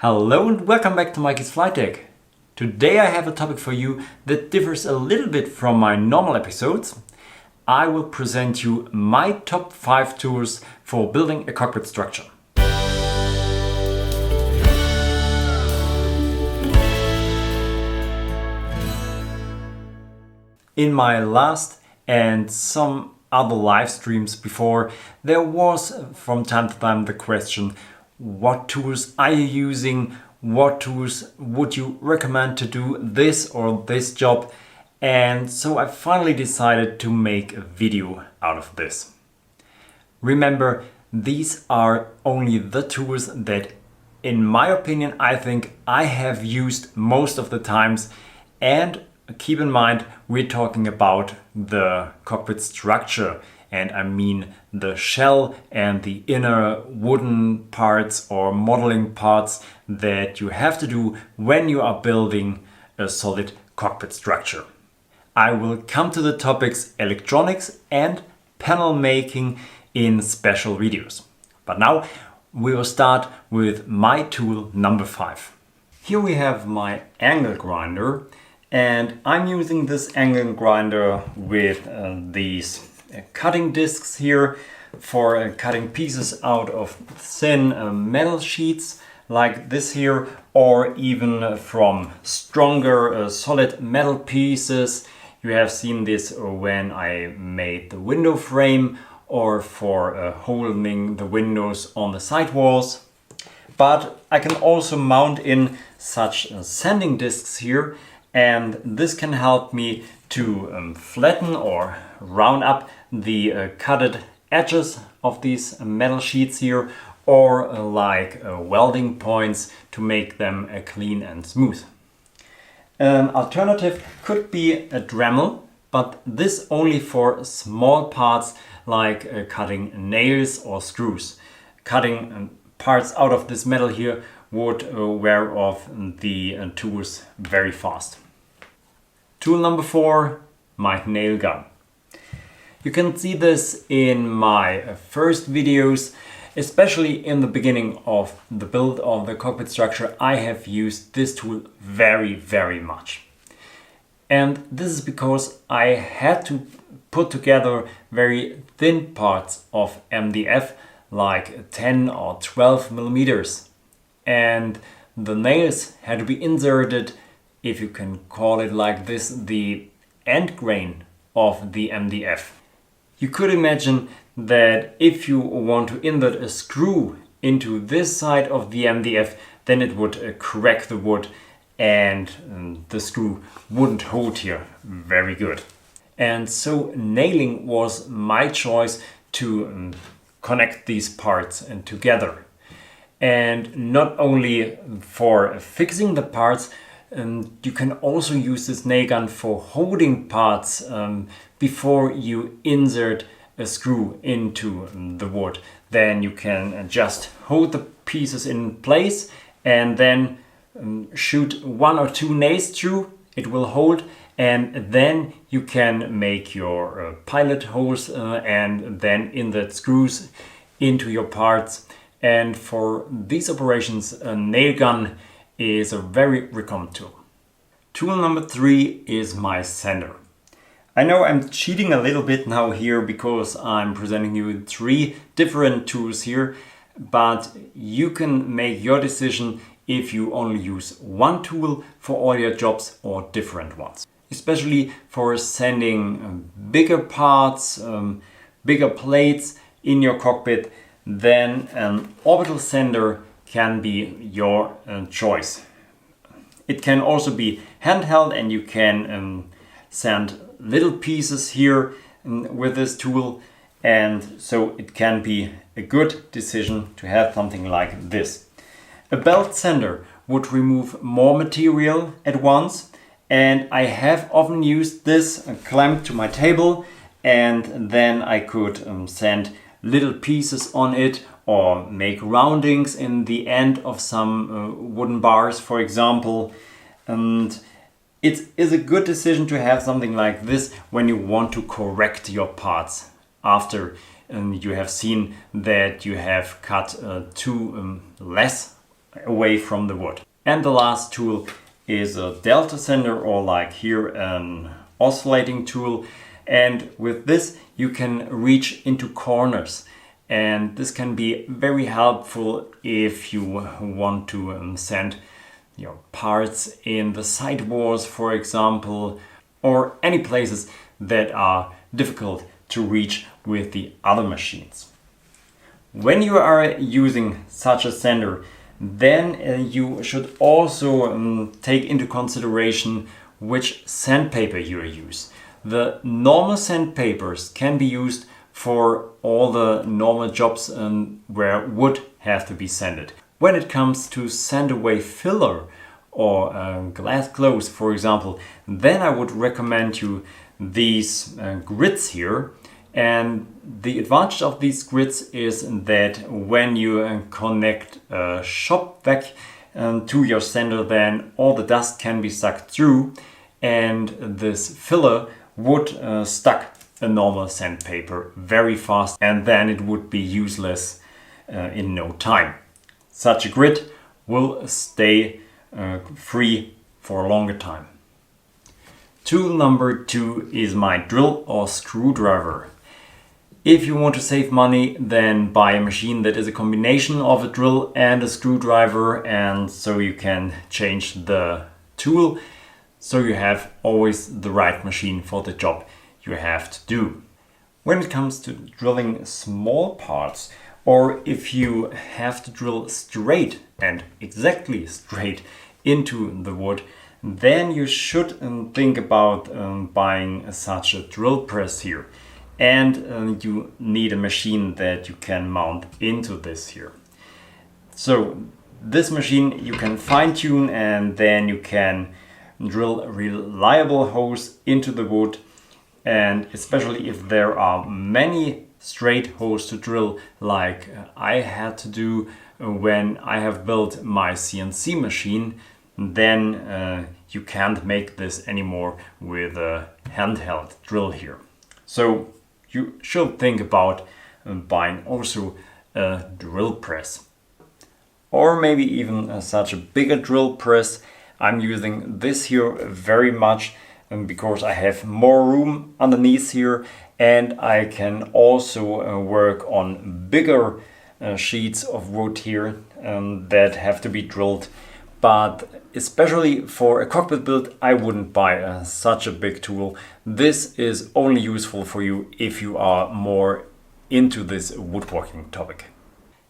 Hello and welcome back to Mikey's Flightdeck. Today I have a topic for you that differs a little bit from my normal episodes. I will present you my top 5 tools for building a cockpit structure. In my last and some other live streams before, there was from time to time the question: what tools are you using? What tools would you recommend to do this or this job? And so I finally decided to make a video out of this. Remember, these are only the tools that, in my opinion, I think I have used most of the times. And keep in mind, we're talking about the cockpit structure. And I mean the shell and the inner wooden parts or modeling parts that you have to do when you are building a solid cockpit structure. I will come to the topics electronics and panel making in special videos. But now we will start with my tool number 5. Here we have my angle grinder, and I'm using this angle grinder with these cutting discs here for cutting pieces out of thin metal sheets like this here, or even from stronger solid metal pieces. You have seen this when I made the window frame or for holding the windows on the side walls. But I can also mount in such sanding discs here, and this can help me to flatten or round up the cutted edges of these metal sheets here, or like welding points to make them clean and smooth. An alternative could be a Dremel, but this only for small parts like cutting nails or screws. Cutting parts out of this metal here would wear off the tools very fast. Tool number 4, my nail gun. You can see this in my first videos, especially in the beginning of the build of the cockpit structure. I have used this tool very much. And this is because I had to put together very thin parts of MDF, like 10 or 12 millimeters. And the nails had to be inserted, if you can call it like this, the end grain of the MDF. You could imagine that if you want to insert a screw into this side of the MDF, then it would crack the wood and the screw wouldn't hold here very good. And so nailing was my choice to connect these parts together. And not only for fixing the parts, you can also use this nail gun for holding parts before you insert a screw into the wood. Then you can just hold the pieces in place and then shoot 1 or 2 nails through. It will hold, and then you can make your pilot holes and then insert screws into your parts. And for these operations, a nail gun is a very recommended tool. Tool number 3 is my sander. I know I'm cheating a little bit now here because I'm presenting you 3 different tools here, but you can make your decision if you only use one tool for all your jobs or different ones. Especially for sanding bigger parts, bigger plates in your cockpit, then an orbital sander can be your choice. It can also be handheld, and you can sand little pieces here with this tool, and so it can be a good decision to have something like this. A belt sander would remove more material at once, and I have often used this clamped to my table, and then I could sand little pieces on it or make roundings in the end of some wooden bars, for example. And it is a good decision to have something like this when you want to correct your parts after you have seen that you have cut too less away from the wood. And the last tool is a delta sander, or like here an oscillating tool. And with this you can reach into corners, and this can be very helpful if you want to sand parts in the sidewalls, for example, or any places that are difficult to reach with the other machines. When you are using such a sander, then you should also take into consideration which sandpaper you use. The normal sandpapers can be used for all the normal jobs where wood has to be sanded. When it comes to sand away filler or glass close, for example, then I would recommend you these grids here. And the advantage of these grids is that when you connect a shop vac to your sander, then all the dust can be sucked through, and this filler would stuck a normal sandpaper very fast, and then it would be useless in no time. Such a grid will stay free for a longer time. Tool number 2 is my drill or screwdriver. If you want to save money, then buy a machine that is a combination of a drill and a screwdriver, and so you can change the tool so you have always the right machine for the job you have to do. When it comes to drilling small parts, or if you have to drill straight and exactly straight into the wood, then you should think about buying such a drill press here. And you need a machine that you can mount into this here. So this machine you can fine tune, and then you can drill reliable holes into the wood. And especially if there are many straight holes to drill, like I had to do when I have built my CNC machine, then you can't make this anymore with a handheld drill here. So you should think about buying also a drill press, or maybe even such a bigger drill press. I'm using this here very much because I have more room underneath here, and I can also work on bigger sheets of wood here that have to be drilled. But especially for a cockpit build, I wouldn't buy such a big tool. This is only useful for you if you are more into this woodworking topic.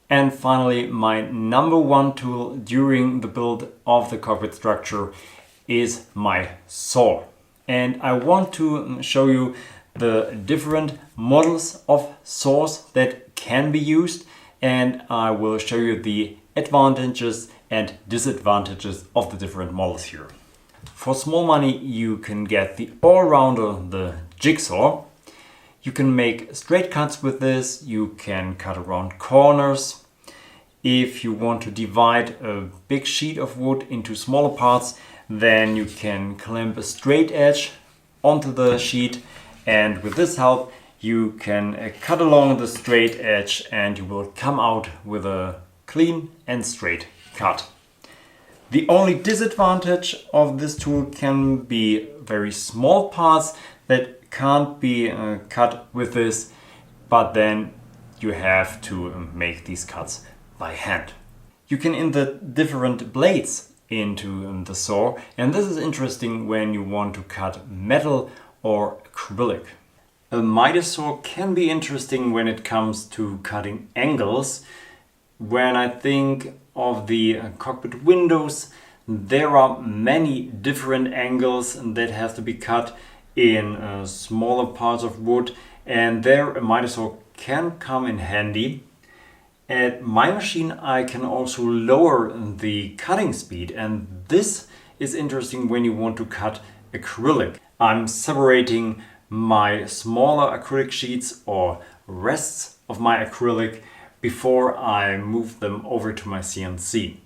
And finally, my number one tool during the build of the cockpit structure is my saw. And I want to show you the different models of saws that can be used, and I will show you the advantages and disadvantages of the different models here. For small money you can get the all-rounder, the jigsaw. You can make straight cuts with this, you can cut around corners. If you want to divide a big sheet of wood into smaller parts, then you can clamp a straight edge onto the sheet, and with this help you can cut along the straight edge and you will come out with a clean and straight cut. The only disadvantage of this tool can be very small parts that can't be cut with this, but then you have to make these cuts by hand. You can insert different blades into the saw, and this is interesting when you want to cut metal or acrylic. A miter saw can be interesting when it comes to cutting angles. When I think of the cockpit windows, there are many different angles that have to be cut in smaller parts of wood, and there a miter saw can come in handy. At my machine I can also lower the cutting speed, and this is interesting when you want to cut acrylic. I'm separating my smaller acrylic sheets or rests of my acrylic before I move them over to my CNC.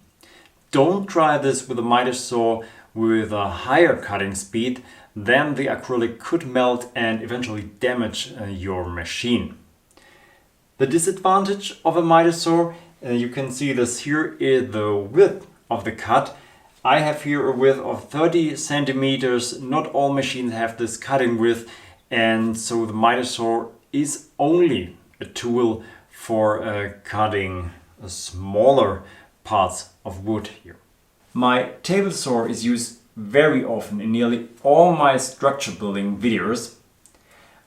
Don't try this with a miter saw with a higher cutting speed, then the acrylic could melt and eventually damage your machine. The disadvantage of a miter saw You can see this here is the width of the cut. I have here a width of 30 centimeters. Not all machines have this cutting width, and so the miter saw is only a tool for cutting smaller parts of wood here. My table saw is used very often in nearly all my structure building videos.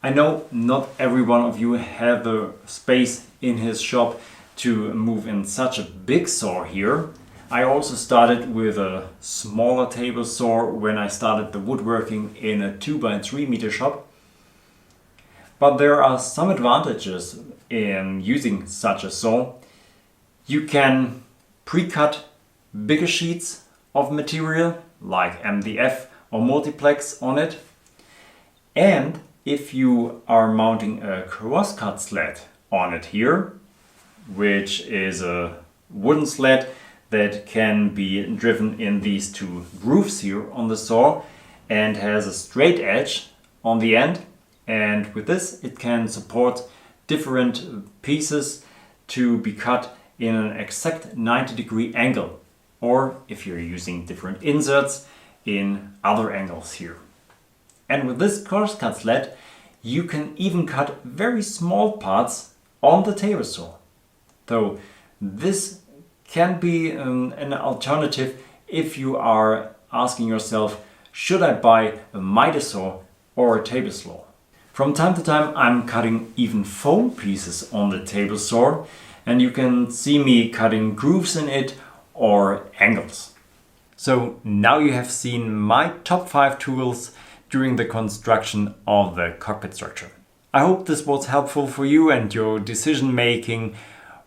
I know not every one of you have the space in his shop to move in such a big saw here. I also started with a smaller table saw when I started the woodworking in a 2x3 meter shop. But there are some advantages in using such a saw. You can pre-cut bigger sheets of material like MDF or multiplex on it. And if you are mounting a crosscut sled on it here, which is a wooden sled that can be driven in these two grooves here on the saw and has a straight edge on the end, and with this it can support different pieces to be cut in an exact 90-degree angle, or if you're using different inserts, in other angles here. And with this crosscut sled you can even cut very small parts on the table saw. So this can be an alternative if you are asking yourself, should I buy a miter saw or a table saw? From time to time I'm cutting even foam pieces on the table saw, and you can see me cutting grooves in it or angles. So now you have seen my top 5 tools during the construction of the cockpit structure. I hope this was helpful for you and your decision making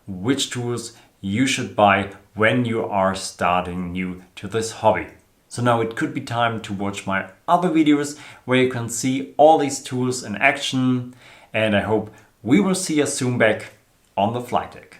which tools you should buy when you are starting new to this hobby. So now it could be time to watch my other videos where you can see all these tools in action, and I hope we will see you soon back on the flight deck.